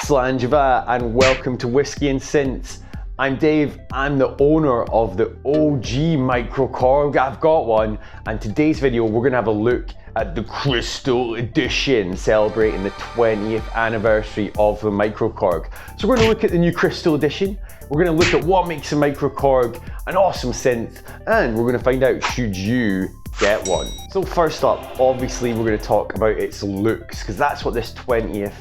Slanjava and welcome to Whisky and Synths. I'm Dave, I'm the owner of the OG microKORG. I've got one, and today's video we're gonna have a look at the Crystal Edition, celebrating the 20th anniversary of the microKORG. So we're gonna look at the new Crystal Edition, we're gonna look at what makes a microKORG an awesome synth, and we're gonna find out, should you get one? So first up, obviously we're gonna talk about its looks, because that's what this 20th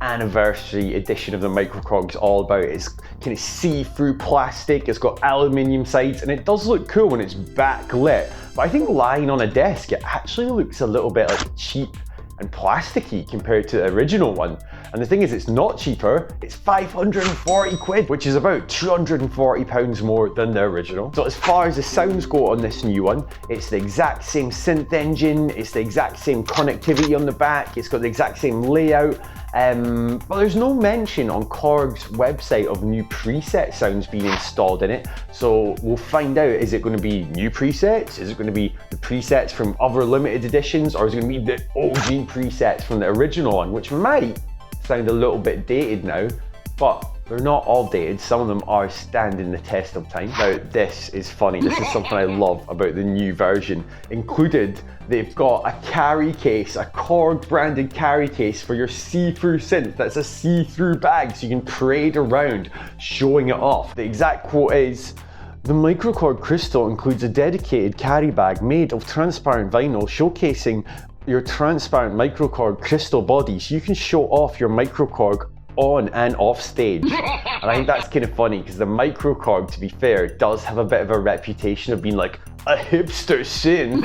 anniversary edition of the microKORG is all about. It's kind of see-through plastic, it's got aluminium sides, and it does look cool when it's backlit. But I think lying on a desk, it actually looks a little bit like cheap and plasticky compared to the original one. And the thing is, it's not cheaper, it's 540 quid, which is about 240 pounds more than the original. So as far as the sounds go on this new one, it's the exact same synth engine, it's the exact same connectivity on the back, it's got the exact same layout. But there's no mention on Korg's website of new preset sounds being installed in it. So we'll find out, is it going to be new presets? Is it going to be the presets from other limited editions? Or is it going to be the OG presets from the original one, which might sound a little bit dated now, but they're not all dated. Some of them are standing the test of time. Now, this is funny. This is something I love about the new version. Included, they've got a carry case, a Korg branded carry case for your see-through synth. That's a see-through bag, so you can parade around showing it off. The exact quote is, "The microKORG Crystal includes a dedicated carry bag made of transparent vinyl showcasing your transparent microKORG crystal body, so you can show off your microKORG on and off stage." And I think that's kind of funny because the microKORG, to be fair, does have a bit of a reputation of being like a hipster synth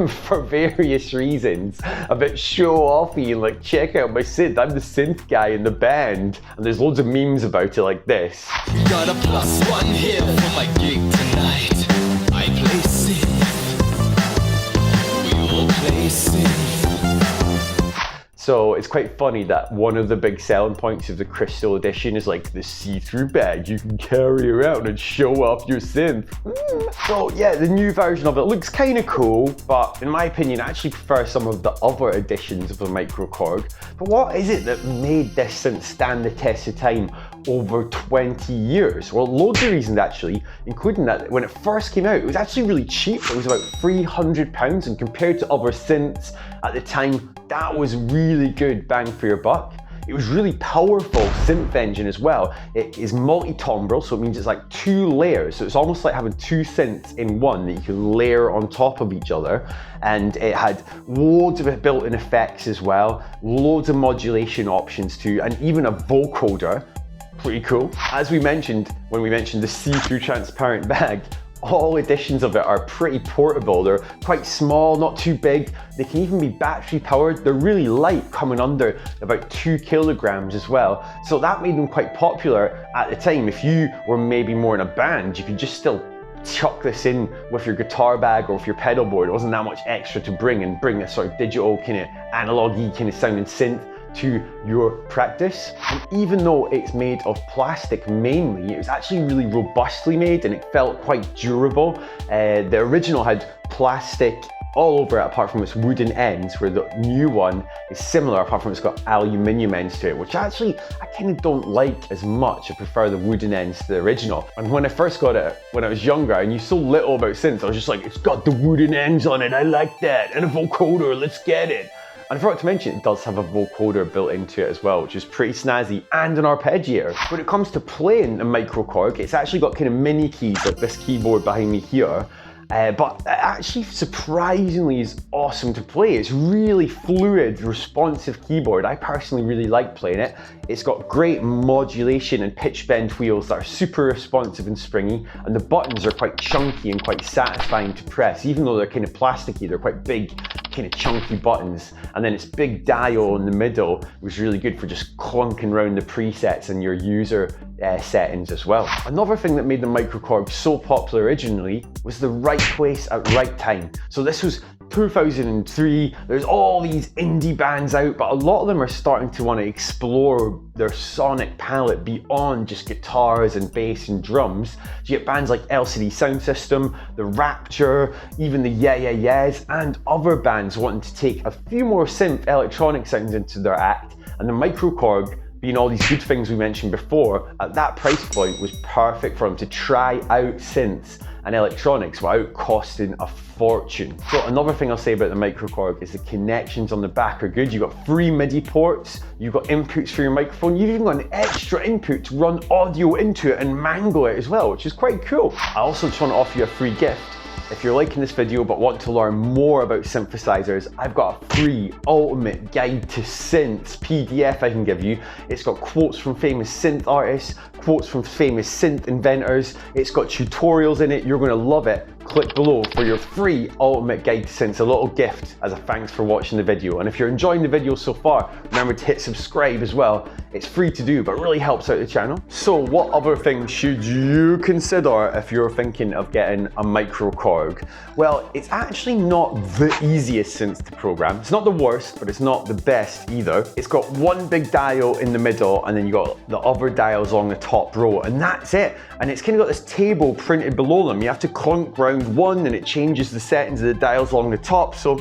for various reasons. A bit show-offy and like, check out my synth, I'm the synth guy in the band. And there's loads of memes about it like this. We got a +1 here for my gig tonight. I play synth. We all play synth. So it's quite funny that one of the big selling points of the Crystal Edition is like the see-through bag you can carry around and show off your synth. So yeah, the new version of it looks kind of cool, but in my opinion, I actually prefer some of the other editions of the microKORG. But what is it that made this synth stand the test of time over 20 years? Well, loads of reasons actually, including that when it first came out, it was actually really cheap. It was about £300, and compared to other synths at the time, that was really good bang for your buck. It was really powerful synth engine as well. It is multi-timbral, so it means it's like 2 layers. So it's almost like having 2 synths in one that you can layer on top of each other. And it had loads of built-in effects as well, loads of modulation options too, and even a vocoder. Pretty cool. As we mentioned, when we mentioned the see-through transparent bag, all editions of it are pretty portable. They're quite small, not too big. They can even be battery powered. They're really light, coming under about 2 kilograms as well. So that made them quite popular at the time. If you were maybe more in a band, you could just still chuck this in with your guitar bag or with your pedal board. It wasn't that much extra to bring a sort of digital kind of analog-y kind of sounding synth to your practice. And even though it's made of plastic mainly, it was actually really robustly made and it felt quite durable. The original had plastic all over it apart from its wooden ends, where the new one is similar apart from it's got aluminium ends to it, which actually I kind of don't like as much. I prefer the wooden ends to the original. And when I first got it, when I was younger, I knew so little about synths, I was just like, it's got the wooden ends on it, I like that, and a vocoder, let's get it. And I forgot to mention, it does have a vocoder built into it as well, which is pretty snazzy, and an arpeggiator. When it comes to playing a microKORG, it's actually got kind of mini keys like this keyboard behind me here. But it actually surprisingly is awesome to play. It's really fluid, responsive keyboard. I personally really like playing it. It's got great modulation and pitch bend wheels that are super responsive and springy, and the buttons are quite chunky and quite satisfying to press. Even though they're kind of plasticky, they're quite big, kind of chunky buttons. And then it's big dial in the middle, which is really good for just clunking around the presets and your user settings as well. Another thing that made the microKORG so popular originally was the right place at right time. So this was 2003, there's all these indie bands out, but a lot of them are starting to want to explore their sonic palette beyond just guitars and bass and drums. So you get bands like LCD Sound System, The Rapture, even the Yeah Yeah Yeahs, and other bands wanting to take a few more synth electronic sounds into their act, and the microKORG being all these good things we mentioned before, at that price point was perfect for them to try out synths and electronics without costing a fortune. So another thing I'll say about the microKORG is the connections on the back are good. You've got 3 MIDI ports, you've got inputs for your microphone, you've even got an extra input to run audio into it and mangle it as well, which is quite cool. I also just want to offer you a free gift. If you're liking this video but want to learn more about synthesizers, I've got a free ultimate guide to synths PDF I can give you. It's got quotes from famous synth artists, quotes from famous synth inventors. It's got tutorials in it. You're going to love it. Click below for your free ultimate guide to synths, a little gift as a thanks for watching the video. And if you're enjoying the video so far, remember to hit subscribe as well. It's free to do, but really helps out the channel. So what other things should you consider if you're thinking of getting a microKORG? Well, it's actually not the easiest synth to program. It's not the worst, but it's not the best either. It's got one big dial in the middle, and then you got the other dials along the top row, and that's it. And it's kind of got this table printed below them. You have to clunk round one and it changes the settings of the dials along the top. So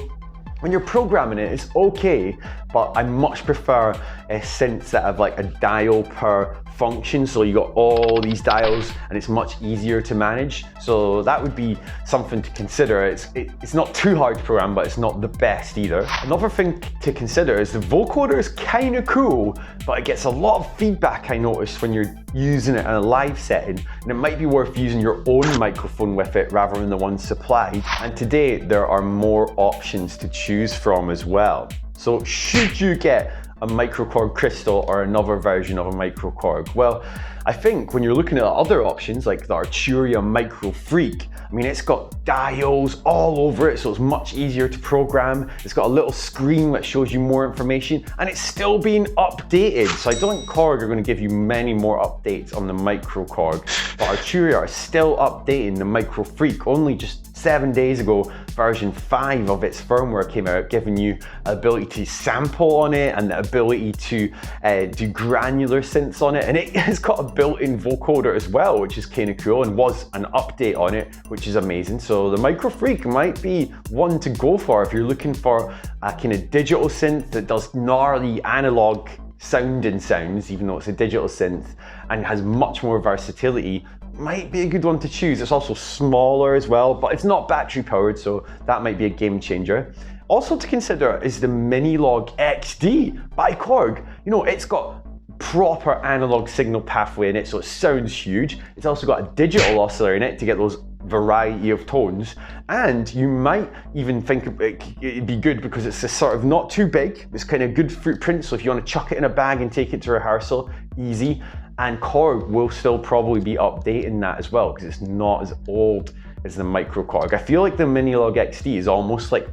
when you're programming it, it's okay, but I much prefer synths that have like a dial per function. So you got all these dials and it's much easier to manage. So that would be something to consider. It's not too hard to program, but it's not the best either. Another thing to consider is the vocoder is kind of cool, but it gets a lot of feedback, I noticed, when you're using it in a live setting, and it might be worth using your own microphone with it rather than the one supplied. And today there are more options to choose from as well. So should you get a microKORG Crystal or another version of a microKORG? Well, I think when you're looking at other options like the Arturia MicroFreak, I mean, it's got dials all over it, so it's much easier to program. It's got a little screen that shows you more information, and it's still being updated. So I don't think Korg are going to give you many more updates on the microKORG, but Arturia are still updating the MicroFreak. Only just 7 days ago, version 5 of its firmware came out, giving you the ability to sample on it and the ability to do granular synths on it. And it has got a built-in vocoder as well, which is kind of cool, and was an update on it, which is amazing. So the MicroFreak might be one to go for if you're looking for a kind of digital synth that does gnarly analog sounding sounds, even though it's a digital synth, and has much more versatility. Might be a good one to choose. It's also smaller as well, but it's not battery powered, so that might be a game changer. Also to consider is the Minologue XD by Korg. You know, it's got proper analog signal pathway in it, so it sounds huge. It's also got a digital oscillator in it to get those variety of tones, and you might even think it'd be good because it's a sort of not too big. It's kind of good footprint, so if you want to chuck it in a bag and take it to rehearsal, easy. And Korg will still probably be updating that as well because it's not as old as the microKORG. I feel like the Minologue XD is almost like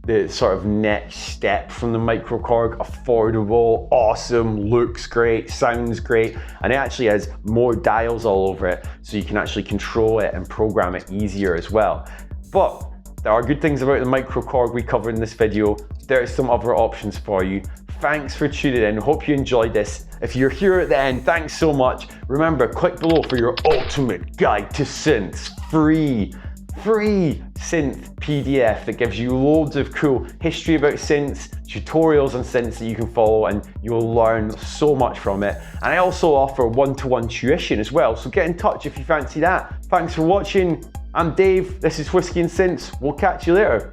the sort of next step from the microKORG. Affordable, awesome, looks great, sounds great, and it actually has more dials all over it, so you can actually control it and program it easier as well. But there are good things about the microKORG we covered in this video. There are some other options for you. Thanks for tuning in. Hope you enjoyed this. If you're here at the end, thanks so much. Remember, click below for your ultimate guide to synths. Free synth PDF that gives you loads of cool history about synths, tutorials on synths that you can follow, and you'll learn so much from it. And I also offer one-to-one tuition as well, so get in touch if you fancy that. Thanks for watching. I'm Dave, this is Whisky and Synths. We'll catch you later.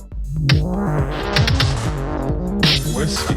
Whisky.